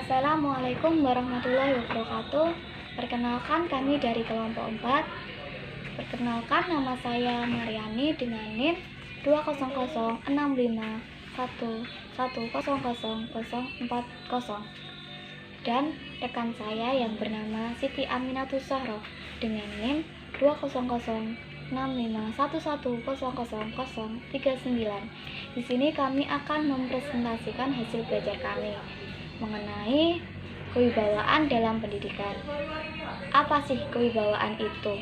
Assalamualaikum warahmatullahi wabarakatuh. Perkenalkan, kami dari kelompok 4. Perkenalkan, nama saya Mariani dengan NIM 2001651100040 dan rekan saya yang bernama Siti Aminatus Zahro dengan NIM 2006511100039. Di sini kami akan mempresentasikan hasil belajar kami mengenai kewibawaan dalam pendidikan. Apa sih kewibawaan itu?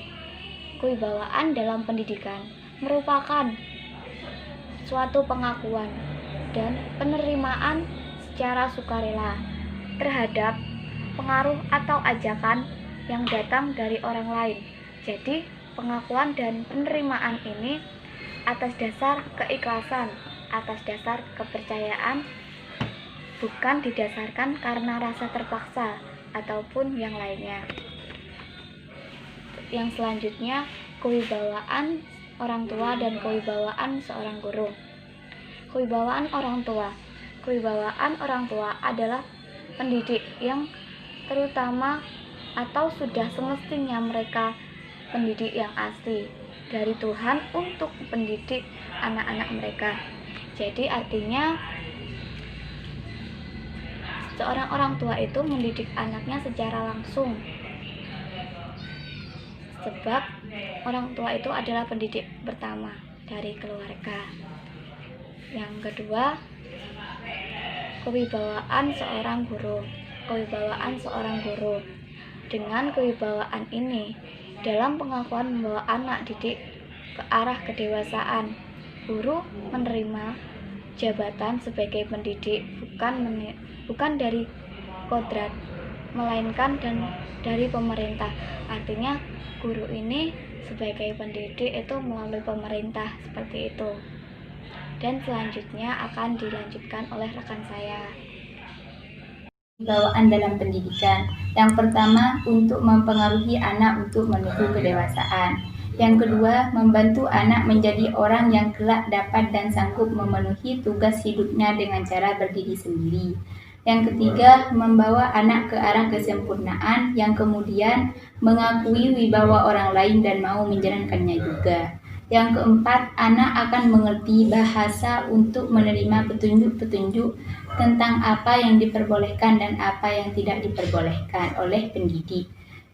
Kewibawaan dalam pendidikan merupakan suatu pengakuan dan penerimaan secara sukarela terhadap pengaruh atau ajakan yang datang dari orang lain. Jadi, pengakuan dan penerimaan ini atas dasar keikhlasan, atas dasar kepercayaan, bukan didasarkan karena rasa terpaksa ataupun yang lainnya. Yang selanjutnya, kewibawaan orang tua dan kewibawaan seorang guru. Kewibawaan orang tua. Kewibawaan orang tua adalah pendidik yang terutama atau sudah semestinya mereka pendidik yang asli dari Tuhan untuk pendidik anak-anak mereka. Jadi artinya seorang orang tua itu mendidik anaknya secara langsung, sebab orang tua itu adalah pendidik pertama dari keluarga. Yang kedua, kewibawaan seorang guru. Kewibawaan seorang guru. Dengan kewibawaan ini, dalam pengakuan membawa anak didik ke arah kedewasaan, guru menerima jabatan sebagai pendidik bukan dari kodrat, melainkan dari pemerintah. Artinya guru ini sebagai pendidik itu melalui pemerintah, seperti itu. Dan selanjutnya akan dilanjutkan oleh rekan saya. Kewibawaan dalam pendidikan. Yang pertama, untuk mempengaruhi anak untuk menuju kedewasaan. Yang kedua, membantu anak menjadi orang yang kelak dapat dan sanggup memenuhi tugas hidupnya dengan cara berdiri sendiri. Yang ketiga, membawa anak ke arah kesempurnaan yang kemudian mengakui wibawa orang lain dan mau menjalankannya juga. Yang keempat, anak akan mengerti bahasa untuk menerima petunjuk-petunjuk tentang apa yang diperbolehkan dan apa yang tidak diperbolehkan oleh pendidik.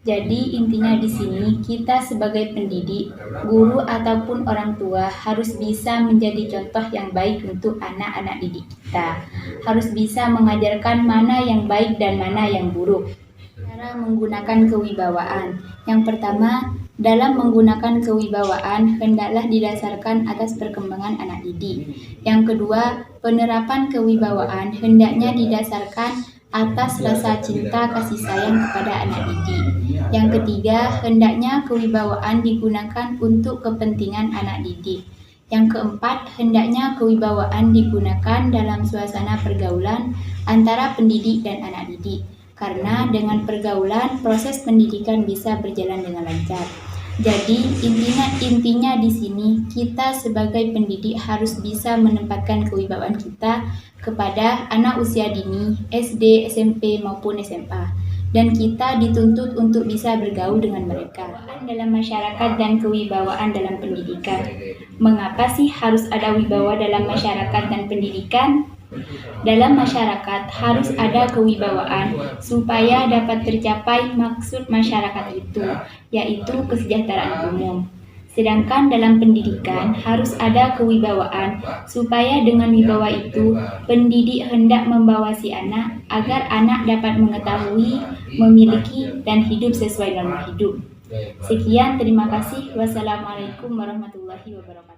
Jadi intinya di sini kita sebagai pendidik, guru ataupun orang tua harus bisa menjadi contoh yang baik untuk anak-anak didik kita. Harus bisa mengajarkan mana yang baik dan mana yang buruk. Cara menggunakan kewibawaan. Yang pertama, dalam menggunakan kewibawaan hendaklah didasarkan atas perkembangan anak didik. Yang kedua, penerapan kewibawaan hendaknya didasarkan atas rasa cinta kasih sayang kepada anak didik. Yang ketiga, hendaknya kewibawaan digunakan untuk kepentingan anak didik. Yang keempat, hendaknya kewibawaan digunakan dalam suasana pergaulan antara pendidik dan anak didik. Karena dengan pergaulan, proses pendidikan bisa berjalan dengan lancar. Jadi intinya di sini kita sebagai pendidik harus bisa menempatkan kewibawaan kita kepada anak usia dini, SD, SMP maupun SMA. Dan kita dituntut untuk bisa bergaul dengan mereka. Dalam masyarakat dan kewibawaan dalam pendidikan. Mengapa sih harus ada wibawa dalam masyarakat dan pendidikan? Dalam masyarakat harus ada kewibawaan supaya dapat tercapai maksud masyarakat itu, yaitu kesejahteraan umum. Sedangkan dalam pendidikan harus ada kewibawaan supaya dengan wibawa itu pendidik hendak membawa si anak agar anak dapat mengetahui, memiliki, dan hidup sesuai norma hidup. Sekian, terima kasih. Wassalamualaikum warahmatullahi wabarakatuh.